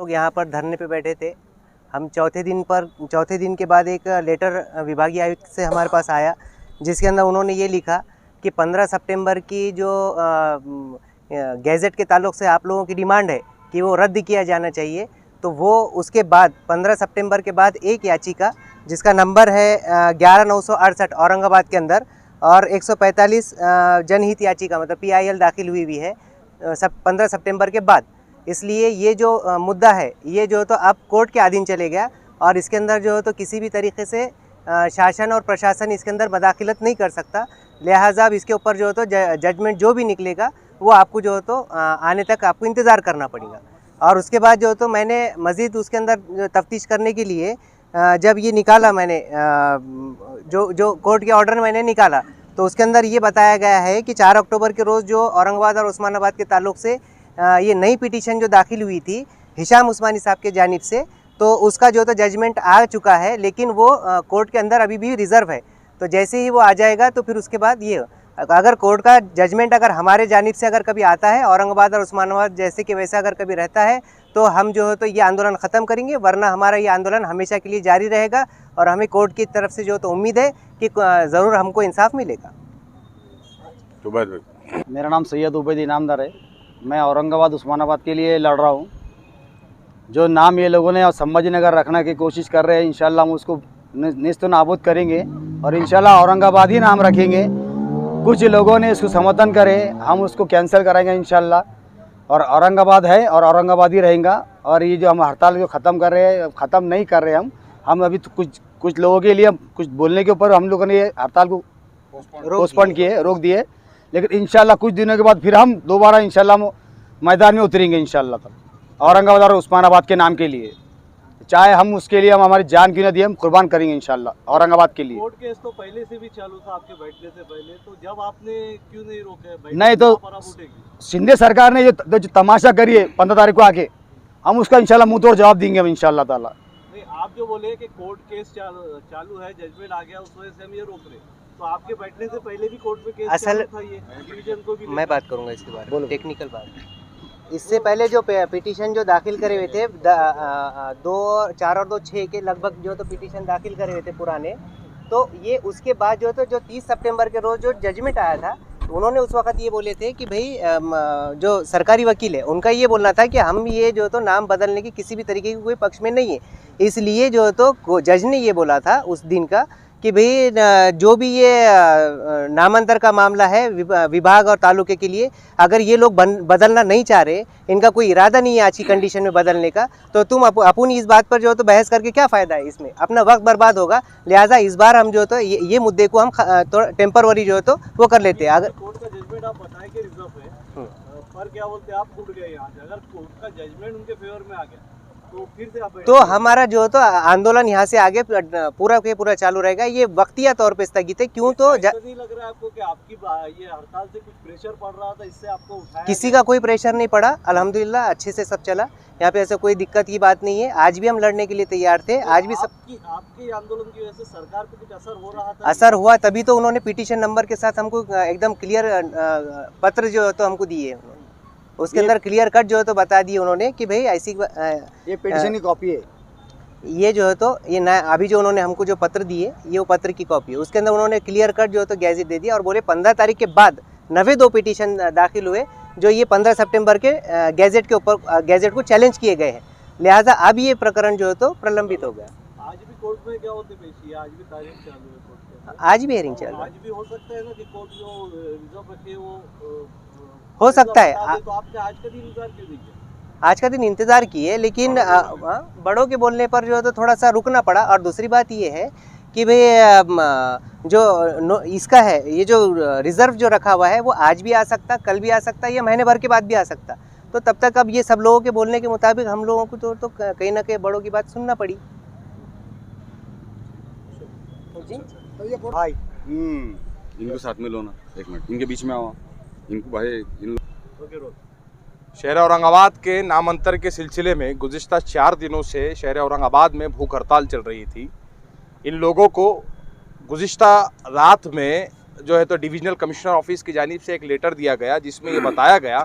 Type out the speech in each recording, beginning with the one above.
लोग यहाँ पर धरने पे बैठे थे। हम चौथे दिन के बाद एक लेटर विभागीय आयुक्त से हमारे पास आया, जिसके अंदर उन्होंने ये लिखा कि 15 सितंबर की जो गैजेट के ताल्लुक से आप लोगों की डिमांड है कि वो रद्द किया जाना चाहिए, तो वो उसके बाद 15 सितंबर के बाद एक याचिका जिसका नंबर है 11968 औरंगाबाद के अंदर और 145 जनहित याचिका मतलब PIL दाखिल हुई है 15 सितंबर के बाद। इसलिए ये जो मुद्दा है ये जो तो अब कोर्ट के अधीन चले गया और इसके अंदर जो तो किसी भी तरीके से शासन और प्रशासन इसके अंदर मदाखिलत नहीं कर सकता। लिहाजा अब इसके ऊपर जो तो जजमेंट जो भी निकलेगा वो आपको जो तो आने तक आपको इंतज़ार करना पड़ेगा। और उसके बाद जो तो मैंने मज़ीद उसके अंदर तफ्तीश करने के लिए जब ये निकाला मैंने जो कोर्ट के ऑर्डर मैंने निकाला तो उसके अंदर ये बताया गया है कि 4 अक्टूबर के रोज़ जो औरंगाबाद और उस्मानाबाद के ताल्लुक़ से ये नई पिटीशन जो दाखिल हुई थी हिशाम उस्मानी साहब के जानिब से, तो उसका जो तो जजमेंट आ चुका है, लेकिन वो कोर्ट के अंदर अभी भी रिज़र्व है। तो जैसे ही वो आ जाएगा तो फिर उसके बाद ये अगर कोर्ट का जजमेंट अगर हमारे जानिब से अगर कभी आता है औरंगाबाद और उस्मानाबाद जैसे कि वैसा अगर कभी रहता है तो हम जो है तो ये आंदोलन ख़त्म करेंगे, वरना हमारा ये आंदोलन हमेशा के लिए जारी रहेगा और हमें कोर्ट की तरफ से जो तो उम्मीद है कि ज़रूर हमको इंसाफ मिलेगा। मेरा नाम सैयद उबैद इनामदार है। मैं औरंगाबाद उस्मानाबाद के लिए लड़ रहा हूँ। जो नाम ये लोगों ने संभाजीनगर रखने की कोशिश कर रहे हैं, इंशाल्लाह हम उसको निस्त नाबूद करेंगे और इंशाल्लाह औरंगाबाद ही नाम रखेंगे। कुछ लोगों ने इसको समर्थन करे, हम उसको कैंसिल करेंगे इंशाल्लाह। और औरंगाबाद है और औरंगाबाद ही रहेगा। और ये जो हम हड़ताल को ख़त्म कर रहे हैं, ख़त्म नहीं कर रहे हम अभी तो कुछ लोगों के लिए कुछ बोलने के ऊपर हम लोगों ने ये हड़ताल को पोस्टपोन किए, रोक दिए। लेकिन इंशाल्लाह कुछ दिनों के बाद फिर हम दोबारा इंशाल्लाह मैदान में उतरेंगे इंशाल्लाह औरंगाबाद और उस्मानाबाद के नाम के लिए। चाहे हम उसके लिए हम हमारी जान क्यों न दिए, हम कुर्बान करेंगे इंशाल्लाह औरंगाबाद के लिए। कोर्ट केस तो पहले से भी चालू था आपके बैठने से पहले, तो जब आपने क्यों नहीं रोके? नहीं तो शिंदे सरकार ने जो तमाशा करी है 15 तारीख को आके, हम उसका इंशाल्लाह मुंह तोड़ जवाब देंगे इंशाल्लाह ताला। नहीं, आप जो बोले कि कोर्ट केस चालू है, जजमेंट आ गया, उस वजह से हम ये रोक रहे, तो आपके बैठने से पहले भी कोर्ट में केस असल था ये डिवीजन को भी मैं बात करूंगा इसके बारे में, टेक्निकल बात। इससे पहले जो पिटीशन जो दाखिल करे हुए थे 4 और 2 6 के लगभग जो तो पिटीशन दाखिल करे हुए थे पुराने, तो ये उसके बाद जो तो जो 30 सितंबर के रोज़ जो जजमेंट आया था उन्होंने उस वक्त ये बोले थे कि भाई जो सरकारी वकील है उनका ये बोलना था कि हम ये जो तो नाम बदलने की किसी भी तरीके के कोई पक्ष में नहीं है। इसलिए जो तो जज ने ये बोला था उस दिन का कि भाई जो भी ये नामांतर का मामला है विभाग और तालुके के लिए, अगर ये लोग बदलना नहीं चाह रहे, इनका कोई इरादा नहीं है आज की कंडीशन में बदलने का, तो तुम अपन इस बात पर जो तो बहस करके क्या फ़ायदा है, इसमें अपना वक्त बर्बाद होगा। लिहाजा इस बार हम जो तो ये मुद्दे को हम तो टेम्परवरी जो तो वो कर लेते हैं। अगर कोर्ट का जजमेंट आप बताएं कि रिजर्व है, पर क्या बोलते हैं आप टूट गए यहाँ से, अगर कोर्ट का जजमेंट उनके फेवर में आ गया तो फिर से आप तो हमारा जो तो आंदोलन यहाँ से आगे पूरा के पूरा चालू रहेगा। ये वक्तिया तौर पे स्थगित है। क्यों तो नहीं लग रहा है आपको कि आपकी ये हड़ताल से कुछ प्रेशर पड़ रहा था, इससे आपको उठाया? किसी का कोई प्रेशर नहीं पड़ा, अल्हम्दुलिल्लाह अच्छे से सब चला। यहाँ पे ऐसा कोई दिक्कत की बात नहीं है। आज भी हम लड़ने के लिए तैयार थे। आज भी सब आपके आंदोलन की वजह से सरकार पे कुछ असर हो रहा था? असर हुआ, तभी तो उन्होंने पिटीशन नंबर के साथ हमको एकदम क्लियर पत्र जो तो हमको दिए। उसके अंदर क्लियर कट जो है तो बता दिए उन्होंने कि भाई ऐसी ये पिटीशन की कॉपी है, ये जो है तो ये नया अभी जो उन्होंने हमको जो पत्र दिए ये वो पत्र की कॉपी है। उसके अंदर उन्होंने क्लियर कट जो है तो गैजेट दे दिया और बोले 15 तारीख के बाद नवे 2 पिटीशन दाखिल हुए जो ये 15 सितंबर के गैजेट के ऊपर गैजेट को चैलेंज किए गए हैं। लिहाजा अब ये प्रकरण जो है तो प्रलंबित हो गया। आज भी कोर्ट में क्या होते पेशी, आज भी तारीख चालू है कोर्ट में, आज भी हेयरिंग चल रहा है। आज भी हो सकता है ना कि कोर्ट जो रिजर्व रखे वो हो सकता है। तो आपने आज का दिन इंतजार क्यों नहीं किया? आज का दिन इंतज़ार किए, लेकिन बड़ों के बोलने पर जो है तो थोड़ा सा रुकना पड़ा। और दूसरी बात ये है कि भाई जो इसका है ये जो रिज़र्व जो रखा हुआ है वो आज भी आ सकता, कल भी आ सकता, ये महीने भर के बाद भी आ सकता। तो तब तक अब ये सब लोगों के बोलने के मुताबिक हम लोगों को तो कहीं ना कहीं बड़ों की बात सुनना पड़ी। भाई इनको साथ में लो ना, 1 मिनट इनके बीच में आओ, इनको भाई शहर औरंगाबाद के नामांतर के सिलसिले में गुज़िश्ता 4 दिनों से शहर औरंगाबाद में भूख हड़ताल चल रही थी। इन लोगों को गुज़िश्ता रात में जो है तो डिविजनल कमिश्नर ऑफिस की जानिब से एक लेटर दिया गया जिसमें ये बताया गया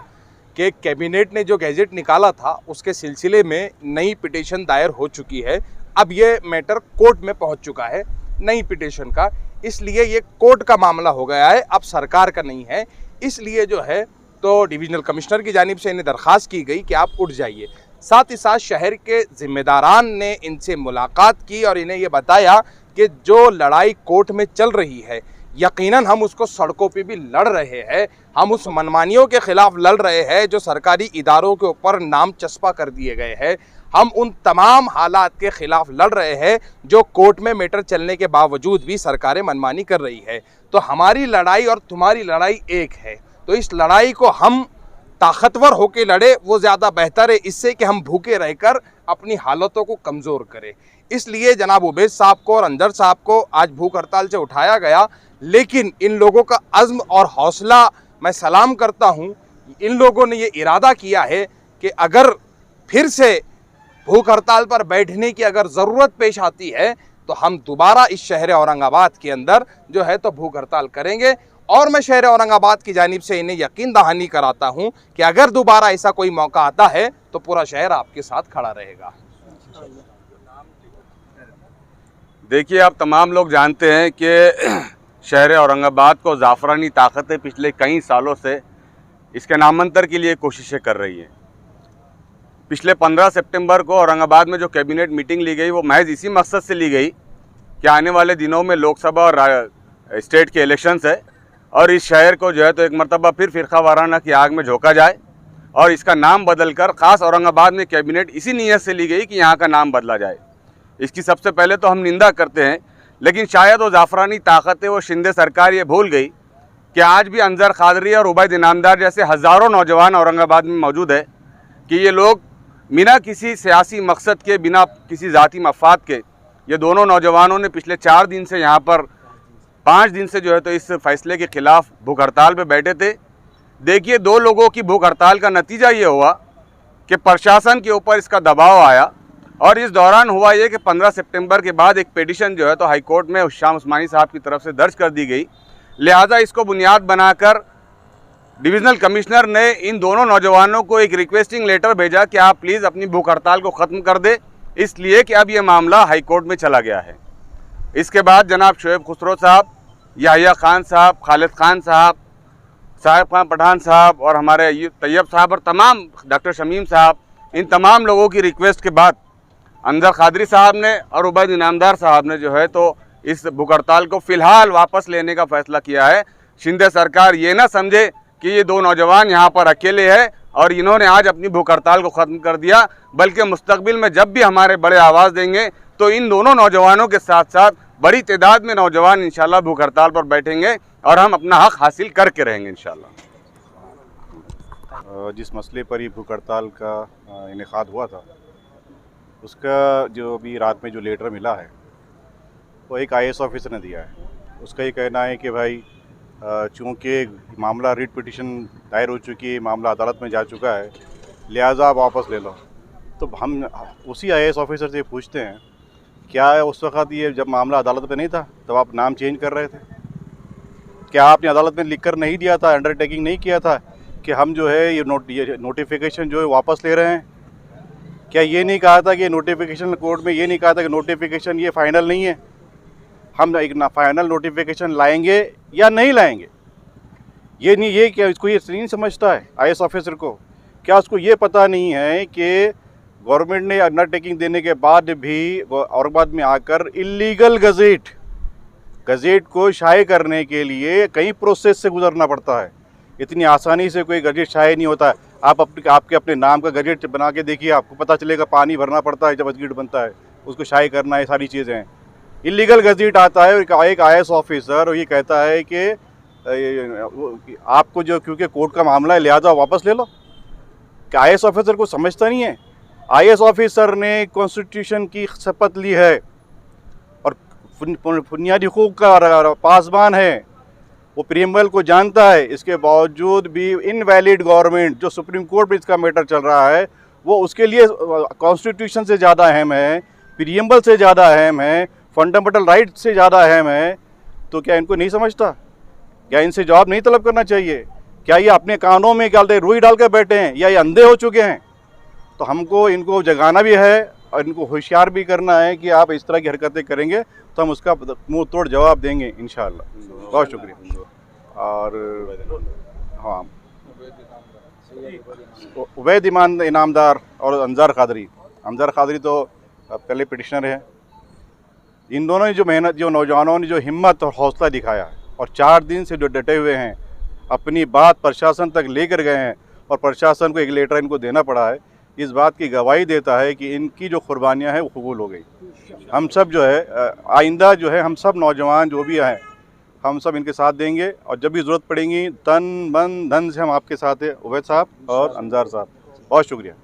कि कैबिनेट ने जो गैजेट निकाला था उसके सिलसिले में नई पिटीशन दायर हो चुकी है। अब ये मैटर कोर्ट में पहुंच चुका है नई पिटीशन का, इसलिए ये कोर्ट का मामला हो गया है, अब सरकार का नहीं है। इसलिए जो है तो डिविजनल कमिश्नर की जानिब से इन्हें दरख्वास्त की गई कि आप उठ जाइए। साथ ही साथ शहर के जिम्मेदारान ने इनसे मुलाकात की और इन्हें ये बताया कि जो लड़ाई कोर्ट में चल रही है यकीनन हम उसको सड़कों पे भी लड़ रहे हैं, हम उस मनमानियों के खिलाफ लड़ रहे हैं जो सरकारी इदारों के ऊपर नाम चस्पा कर दिए गए हैं, हम उन तमाम हालात के खिलाफ लड़ रहे हैं जो कोर्ट में मैटर चलने के बावजूद भी सरकारें मनमानी कर रही है। तो हमारी लड़ाई और तुम्हारी लड़ाई एक है, तो इस लड़ाई को हम ताकतवर होकर लड़े वो ज़्यादा बेहतर है इससे कि हम भूखे रहकर अपनी हालतों को कमज़ोर करें। इसलिए जनाब उबैद साहब को और अंजर साहब को आज भूख हड़ताल से उठाया गया, लेकिन इन लोगों का अज़्म और हौसला मैं सलाम करता हूँ। इन लोगों ने ये इरादा किया है कि अगर फिर से भूख हड़ताल पर बैठने की अगर ज़रूरत पेश आती है तो हम दोबारा इस शहर औरंगाबाद के अंदर जो है तो भूख हड़ताल करेंगे। और मैं शहर औरंगाबाद की जानिब से इन्हें यकीन दहानी कराता हूँ कि अगर दोबारा ऐसा कोई मौका आता है तो पूरा शहर आपके साथ खड़ा रहेगा। देखिए, आप तमाम लोग जानते हैं कि शहर औरंगाबाद को ज़ाफ़रानी ताकतें पिछले कई सालों से इसके नामांतर के लिए कोशिशें कर रही हैं। पिछले 15 सितंबर को औरंगाबाद में जो कैबिनेट मीटिंग ली गई वो महज इसी मकसद से ली गई कि आने वाले दिनों में लोकसभा और स्टेट के इलेक्शंस है और इस शहर को जो है तो एक मरतबा फिर फ़िरका वाराना की आग में झोंका जाए और इसका नाम बदलकर ख़ास औरंगाबाद में कैबिनेट इसी नीयत से ली गई कि यहाँ का नाम बदला जाए। इसकी सबसे पहले तो हम निंदा करते हैं, लेकिन शायद वो ज़ाफ़रानी ताकतें वो शिंदे सरकार ये भूल गई कि आज भी अंजर खादरी और उबैद इनामदार जैसे हज़ारों नौजवान औरंगाबाद में मौजूद है कि ये लोग बिना किसी सियासी मकसद के, बिना किसी ज़ाती मफाद के, ये दोनों नौजवानों ने पिछले 4 दिन से यहाँ पर 5 दिन से जो है तो इस फैसले के ख़िलाफ़ भूख हड़ताल पे बैठे थे। देखिए, 2 लोगों की भूख हड़ताल का नतीजा ये हुआ कि प्रशासन के ऊपर इसका दबाव आया और इस दौरान हुआ ये कि 15 सितंबर के बाद एक पिटीशन जो है तो हाई कोर्ट में शाम उस्मानी साहब की तरफ से दर्ज कर दी गई। लिहाजा इसको बुनियाद बनाकर डिविज़नल कमिश्नर ने इन दोनों नौजवानों को एक रिक्वेस्टिंग लेटर भेजा कि आप प्लीज़ अपनी भूख हड़ताल को ख़त्म कर दे, इसलिए कि अब ये मामला हाई कोर्ट में चला गया है। इसके बाद जनाब शोएब खुसरो साहब, याहिया खान साहब, खालिद खान साहब, साहिब खान पठान साहब और हमारे तैयब साहब और तमाम डॉक्टर शमीम साहब, इन तमाम लोगों की रिक्वेस्ट के बाद अंजर खादरी साहब ने और उबैद इनामदार साहब ने जो है तो इस भूख हड़ताल को फ़िलहाल वापस लेने का फ़ैसला किया है। शिंदे सरकार ये ना समझे कि ये 2 नौजवान यहाँ पर अकेले हैं और इन्होंने आज अपनी भूख हड़ताल को ख़त्म कर दिया, बल्कि मुस्तकबिल में जब भी हमारे बड़े आवाज़ देंगे तो इन दोनों नौजवानों के साथ साथ बड़ी तादाद में नौजवान इंशाल्लाह भूख हड़ताल पर बैठेंगे और हम अपना हक हासिल करके रहेंगे इंशाल्लाह। जिस मसले पर ये भूख हड़ताल का इनेकाद हुआ था उसका जो अभी रात में जो लेटर मिला है वो एक IAS ऑफिसर ने दिया है। उसका ये कहना है कि भाई चूँकि मामला रिट पिटीशन दायर हो चुकी है, मामला अदालत में जा चुका है, लिहाजा आप वापस ले लो। तो हम उसी IAS ऑफिसर से पूछते हैं, क्या उस वक़्त ये जब मामला अदालत में नहीं था तब आप नाम चेंज कर रहे थे? क्या आपने अदालत में लिख कर नहीं दिया था, अंडरटेकिंग नहीं किया था कि हम जो है ये नोटिफिकेशन जो है वापस ले रहे हैं? क्या ये नहीं कहा था कि नोटिफिकेशन कोर्ट में ये नहीं कहा था कि नोटिफिकेशन ये फ़ाइनल नहीं है, हम एक फाइनल नोटिफिकेशन लाएंगे या नहीं लाएंगे? ये नहीं, ये क्या इसको ये नहीं समझता है IAS ऑफिसर को? क्या उसको ये पता नहीं है कि गवर्नमेंट ने अंडरटेकिंग देने के बाद भी औरंगाबाद में आकर इलीगल गज़ेट को शाये करने के लिए कई प्रोसेस से गुजरना पड़ता है। इतनी आसानी से कोई गज़ेट शाये नहीं होता है। आप आपके अपने नाम का गज़ेट बना के देखिए, आपको पता चलेगा पानी भरना पड़ता है जब गज़ेट बनता है, उसको शाये करना है, सारी चीज़ें हैं। इलीगल गज़ेट आता है और एक IAS ऑफिसर और ये कहता है कि आपको जो क्योंकि कोर्ट का मामला है लिहाजा वापस ले लो। क्या IAS ऑफिसर को समझता नहीं है? IAS ऑफिसर ने कॉन्स्टिट्यूशन की शपथ ली है और बुनियादी हुकूक का पासबान है, वो प्रीएम्बल को जानता है। इसके बावजूद भी इनवैलिड गवर्नमेंट, जो सुप्रीम कोर्ट में इसका मैटर चल रहा है, वो उसके लिए कॉन्स्टिट्यूशन से ज़्यादा अहम है, प्रीएम्बल से ज़्यादा अहम है, फंडामेंटल राइट से ज़्यादा अहम है। तो क्या इनको नहीं समझता? क्या इनसे जवाब नहीं तलब करना चाहिए क्या ये अपने कानों में क्या रुई डाल कर बैठे हैं या ये अंधे हो चुके हैं? तो हमको इनको जगाना भी है और इनको होशियार भी करना है कि आप इस तरह की हरकतें करेंगे तो हम उसका मुंह तोड़ जवाब देंगे इंशाअल्लाह। बहुत शुक्रिया। और हाँ, उवैद इनामदार और अंजार खादरी तो पहले पिटिशनर है। इन दोनों ने जो मेहनत, जो नौजवानों ने जो हिम्मत और हौसला दिखाया है और 4 दिन से जो डटे हुए हैं, अपनी बात प्रशासन तक लेकर गए हैं और प्रशासन को एक लेटर इनको देना पड़ा है, इस बात की गवाही देता है कि इनकी जो कुर्बानियाँ हैं वो कबूल हो गई। हम सब जो है आइंदा जो है हम सब नौजवान जो भी हैं हम सब इनके साथ देंगे और जब भी ज़रूरत पड़ेगी तन मन धन से हम आपके साथ हैं। उवैद साहब और अंजार साहब, बहुत शुक्रिया।